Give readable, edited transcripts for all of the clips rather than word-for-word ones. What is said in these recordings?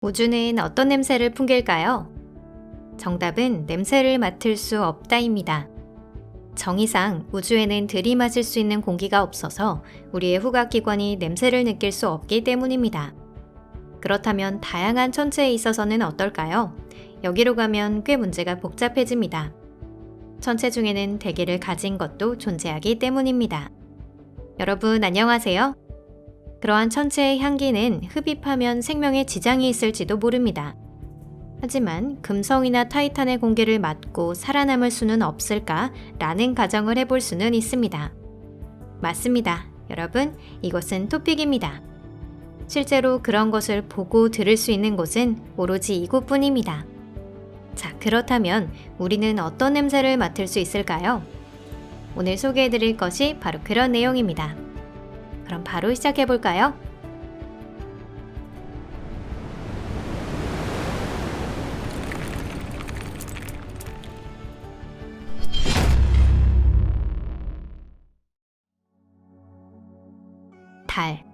우주는 어떤 냄새를 풍길까요? 정답은 냄새를 맡을 수 없다입니다. 정의상 우주에는 들이마실 수 있는 공기가 없어서 우리의 후각기관이 냄새를 느낄 수 없기 때문입니다. 그렇다면 다양한 천체에 있어서는 어떨까요? 여기로 가면 꽤 문제가 복잡해집니다. 천체 중에는 대기를 가진 것도 존재하기 때문입니다. 여러분 안녕하세요. 그러한 천체의 향기는 흡입하면 생명에 지장이 있을지도 모릅니다. 하지만 금성이나 타이탄의 공기를 맡고 살아남을 수는 없을까? 라는 가정을 해볼 수는 있습니다. 맞습니다. 여러분, 이것은 토픽입니다. 실제로 그런 것을 보고 들을 수 있는 곳은 오로지 이곳뿐입니다. 자, 그렇다면 우리는 어떤 냄새를 맡을 수 있을까요? 오늘 소개해드릴 것이 바로 그런 내용입니다. 그럼 바로 시작해볼까요? 달.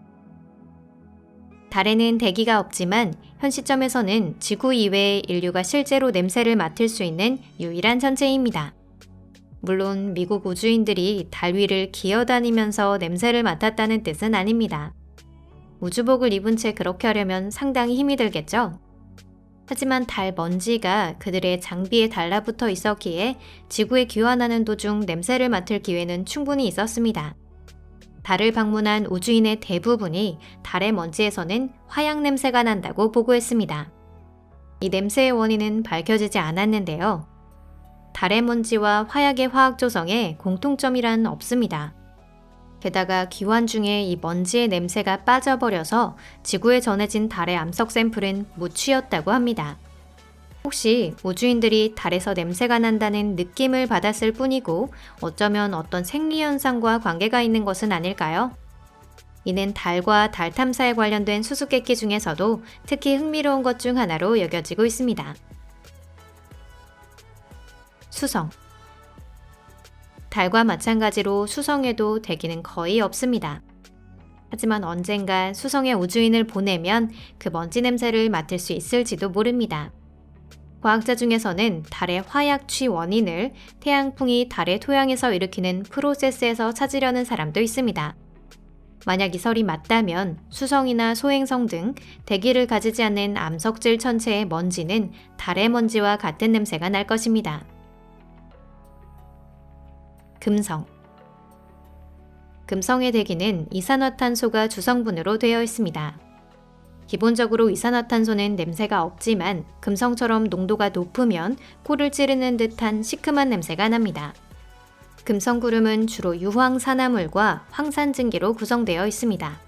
달에는 대기가 없지만 현 시점에서는 지구 이외의 인류가 실제로 냄새를 맡을 수 있는 유일한 천체입니다. 물론 미국 우주인들이 달 위를 기어다니면서 냄새를 맡았다는 뜻은 아닙니다. 우주복을 입은 채 그렇게 하려면 상당히 힘이 들겠죠? 하지만 달 먼지가 그들의 장비에 달라붙어 있었기에 지구에 귀환하는 도중 냄새를 맡을 기회는 충분히 있었습니다. 달을 방문한 우주인의 대부분이 달의 먼지에서는 화약 냄새가 난다고 보고했습니다. 이 냄새의 원인은 밝혀지지 않았는데요. 달의 먼지와 화약의 화학 조성에 공통점이란 없습니다. 게다가 귀환 중에 이 먼지의 냄새가 빠져버려서 지구에 전해진 달의 암석 샘플은 무취였다고 합니다. 혹시 우주인들이 달에서 냄새가 난다는 느낌을 받았을 뿐이고 어쩌면 어떤 생리현상과 관계가 있는 것은 아닐까요? 이는 달과 달 탐사에 관련된 수수께끼 중에서도 특히 흥미로운 것 중 하나로 여겨지고 있습니다. 수성. 달과 마찬가지로 수성에도 대기는 거의 없습니다. 하지만 언젠가 수성에 우주인을 보내면 그 먼지 냄새를 맡을 수 있을지도 모릅니다. 과학자 중에서는 달의 화약취 원인을 태양풍이 달의 토양에서 일으키는 프로세스에서 찾으려는 사람도 있습니다. 만약 이 설이 맞다면 수성이나 소행성 등 대기를 가지지 않는 암석질 천체의 먼지는 달의 먼지와 같은 냄새가 날 것입니다. 금성. 금성의 대기는 이산화탄소가 주성분으로 되어 있습니다. 기본적으로 이산화탄소는 냄새가 없지만 금성처럼 농도가 높으면 코를 찌르는 듯한 시큼한 냄새가 납니다. 금성구름은 주로 유황산화물과 황산증기로 구성되어 있습니다.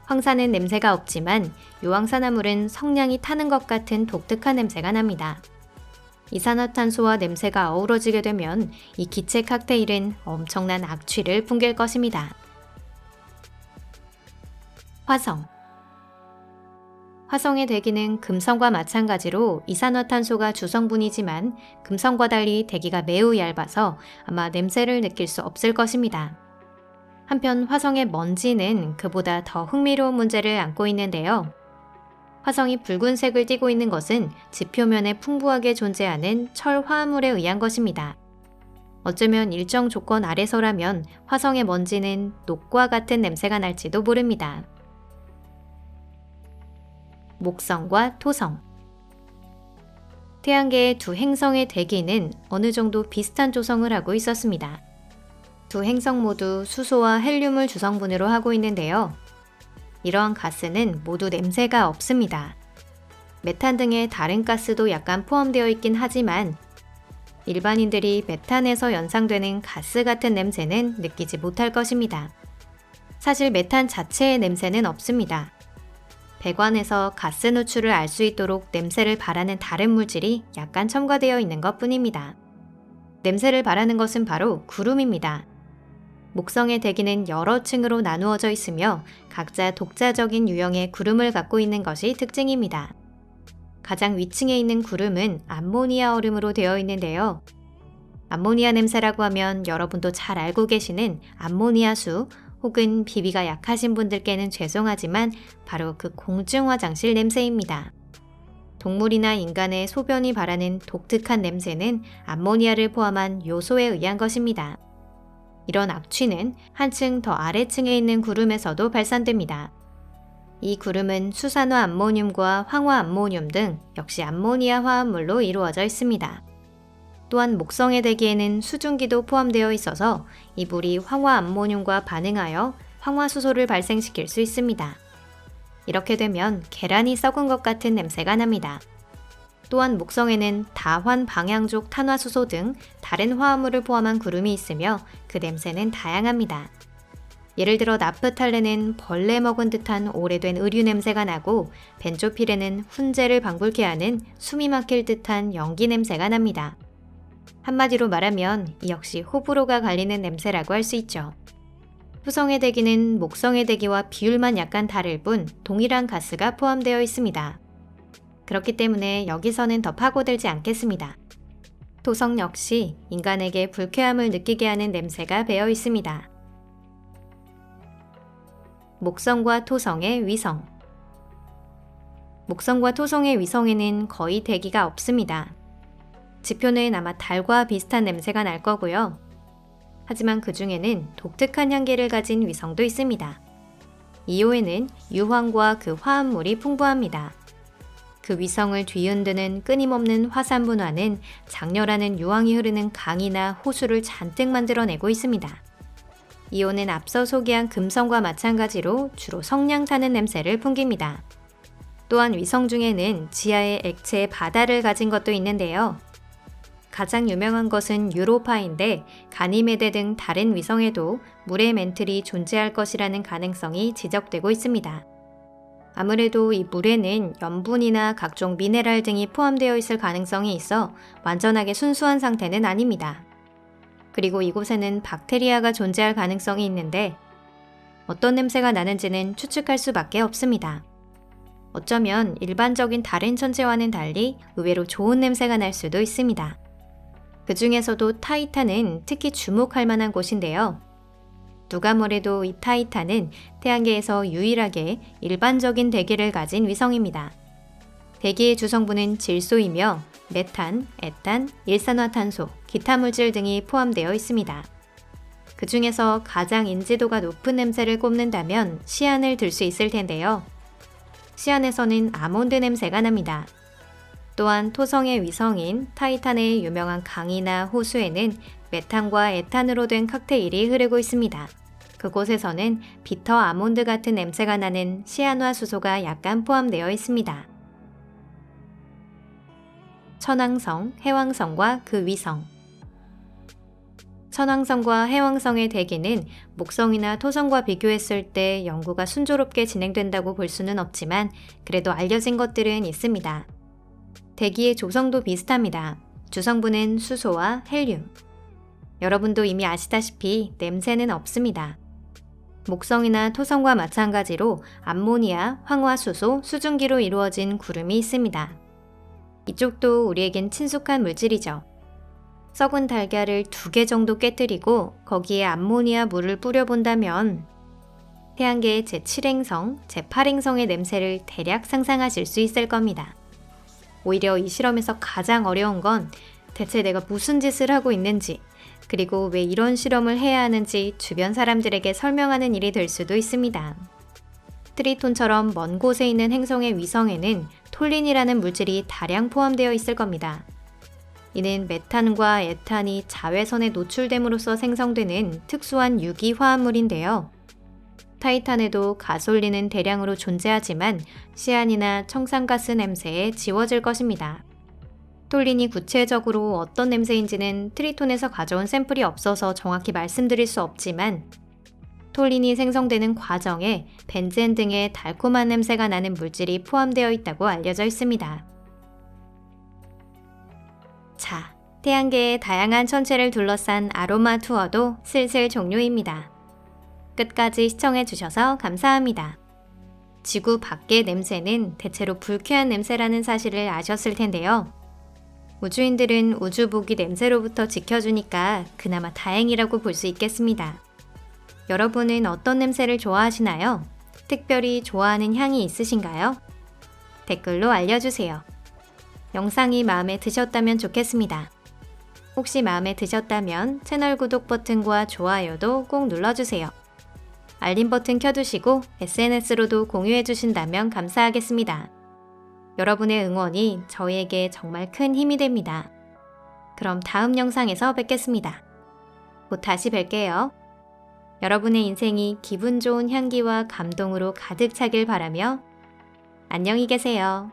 황산은 냄새가 없지만 유황산화물은 성냥이 타는 것 같은 독특한 냄새가 납니다. 이산화탄소와 냄새가 어우러지게 되면 이 기체 칵테일은 엄청난 악취를 풍길 것입니다. 화성. 화성의 대기는 금성과 마찬가지로 이산화탄소가 주성분이지만 금성과 달리 대기가 매우 얇아서 아마 냄새를 느낄 수 없을 것입니다. 한편 화성의 먼지는 그보다 더 흥미로운 문제를 안고 있는데요. 화성이 붉은색을 띠고 있는 것은 지표면에 풍부하게 존재하는 철 화합물에 의한 것입니다. 어쩌면 일정 조건 아래서라면 화성의 먼지는 녹과 같은 냄새가 날지도 모릅니다. 목성과 토성. 태양계의 두 행성의 대기는 어느 정도 비슷한 조성을 하고 있었습니다. 두 행성 모두 수소와 헬륨을 주성분으로 하고 있는데요. 이러한 가스는 모두 냄새가 없습니다. 메탄 등의 다른 가스도 약간 포함되어 있긴 하지만 일반인들이 메탄에서 연상되는 가스 같은 냄새는 느끼지 못할 것입니다. 사실 메탄 자체의 냄새는 없습니다. 배관에서 가스 누출을 알 수 있도록 냄새를 발하는 다른 물질이 약간 첨가되어 있는 것 뿐입니다. 냄새를 발하는 것은 바로 구름입니다. 목성의 대기는 여러 층으로 나누어져 있으며 각자 독자적인 유형의 구름을 갖고 있는 것이 특징입니다. 가장 위층에 있는 구름은 암모니아 얼음으로 되어 있는데요. 암모니아 냄새라고 하면 여러분도 잘 알고 계시는 암모니아수 혹은 비위가 약하신 분들께는 죄송하지만 바로 그 공중 화장실 냄새입니다. 동물이나 인간의 소변이 발하는 독특한 냄새는 암모니아를 포함한 요소에 의한 것입니다. 이런 악취는 한층 더 아래층에 있는 구름에서도 발산됩니다. 이 구름은 수산화 암모늄과 황화 암모늄 등 역시 암모니아 화합물로 이루어져 있습니다. 또한 목성의 대기에는 수증기도 포함되어 있어서 이 물이 황화 암모늄과 반응하여 황화수소를 발생시킬 수 있습니다. 이렇게 되면 계란이 썩은 것 같은 냄새가 납니다. 또한 목성에는 다환 방향족 탄화수소 등 다른 화합물을 포함한 구름이 있으며 그 냄새는 다양합니다. 예를 들어 나프탈렌은 벌레 먹은 듯한 오래된 의류 냄새가 나고 벤조필에는 훈제를 방불케 하는 숨이 막힐 듯한 연기 냄새가 납니다. 한마디로 말하면 이 역시 호불호가 갈리는 냄새라고 할 수 있죠. 토성의 대기는 목성의 대기와 비율만 약간 다를 뿐 동일한 가스가 포함되어 있습니다. 그렇기 때문에 여기서는 더 파고들지 않겠습니다. 토성 역시 인간에게 불쾌함을 느끼게 하는 냄새가 배어 있습니다. 목성과 토성의 위성. 목성과 토성의 위성에는 거의 대기가 없습니다. 지표는 아마 달과 비슷한 냄새가 날 거고요. 하지만 그 중에는 독특한 향기를 가진 위성도 있습니다. 이오에는 유황과 그 화합물이 풍부합니다. 그 위성을 뒤흔드는 끊임없는 화산 분화는 장렬하는 유황이 흐르는 강이나 호수를 잔뜩 만들어내고 있습니다. 이오는 앞서 소개한 금성과 마찬가지로 주로 성냥타는 냄새를 풍깁니다. 또한 위성 중에는 지하에 액체 바다를 가진 것도 있는데요. 가장 유명한 것은 유로파인데 가니메데 등 다른 위성에도 물의 멘틀이 존재할 것이라는 가능성이 지적되고 있습니다. 아무래도 이 물에는 염분이나 각종 미네랄 등이 포함되어 있을 가능성이 있어 완전하게 순수한 상태는 아닙니다. 그리고 이곳에는 박테리아가 존재할 가능성이 있는데 어떤 냄새가 나는지는 추측할 수밖에 없습니다. 어쩌면 일반적인 다른 천체와는 달리 의외로 좋은 냄새가 날 수도 있습니다. 그 중에서도 타이탄은 특히 주목할 만한 곳인데요. 누가 뭐래도 이 타이탄은 태양계에서 유일하게 일반적인 대기를 가진 위성입니다. 대기의 주성분은 질소이며 메탄, 에탄, 일산화탄소, 기타 물질 등이 포함되어 있습니다. 그 중에서 가장 인지도가 높은 냄새를 꼽는다면 시안을 들 수 있을 텐데요. 시안에서는 아몬드 냄새가 납니다. 또한 토성의 위성인 타이탄의 유명한 강이나 호수에는 메탄과 에탄으로 된 칵테일이 흐르고 있습니다. 그곳에서는 비터 아몬드 같은 냄새가 나는 시안화수소가 약간 포함되어 있습니다. 천왕성, 해왕성과 그 위성. 천왕성과 해왕성의 대기는 목성이나 토성과 비교했을 때 연구가 순조롭게 진행된다고 볼 수는 없지만 그래도 알려진 것들은 있습니다. 대기의 조성도 비슷합니다. 주성분은 수소와 헬륨. 여러분도 이미 아시다시피 냄새는 없습니다. 목성이나 토성과 마찬가지로 암모니아, 황화수소, 수증기로 이루어진 구름이 있습니다. 이쪽도 우리에겐 친숙한 물질이죠. 썩은 달걀을 2개 정도 깨뜨리고 거기에 암모니아 물을 뿌려본다면 태양계의 제7행성, 제8행성의 냄새를 대략 상상하실 수 있을 겁니다. 오히려 이 실험에서 가장 어려운 건 대체 내가 무슨 짓을 하고 있는지, 그리고 왜 이런 실험을 해야 하는지 주변 사람들에게 설명하는 일이 될 수도 있습니다. 트리톤처럼 먼 곳에 있는 행성의 위성에는 톨린이라는 물질이 다량 포함되어 있을 겁니다. 이는 메탄과 에탄이 자외선에 노출됨으로써 생성되는 특수한 유기 화합물인데요. 타이탄에도 가솔린은 대량으로 존재하지만 시안이나 청산가스 냄새에 지워질 것입니다. 톨린이 구체적으로 어떤 냄새인지는 트리톤에서 가져온 샘플이 없어서 정확히 말씀드릴 수 없지만 톨린이 생성되는 과정에 벤젠 등의 달콤한 냄새가 나는 물질이 포함되어 있다고 알려져 있습니다. 자, 태양계의 다양한 천체를 둘러싼 아로마 투어도 슬슬 종료입니다. 끝까지 시청해주셔서 감사합니다. 지구 밖의 냄새는 대체로 불쾌한 냄새라는 사실을 아셨을 텐데요. 우주인들은 우주복이 냄새로부터 지켜주니까 그나마 다행이라고 볼 수 있겠습니다. 여러분은 어떤 냄새를 좋아하시나요? 특별히 좋아하는 향이 있으신가요? 댓글로 알려주세요. 영상이 마음에 드셨다면 좋겠습니다. 혹시 마음에 드셨다면 채널 구독 버튼과 좋아요도 꼭 눌러주세요. 알림 버튼 켜두시고 SNS로도 공유해주신다면 감사하겠습니다. 여러분의 응원이 저희에게 정말 큰 힘이 됩니다. 그럼 다음 영상에서 뵙겠습니다. 곧 다시 뵐게요. 여러분의 인생이 기분 좋은 향기와 감동으로 가득 차길 바라며 안녕히 계세요.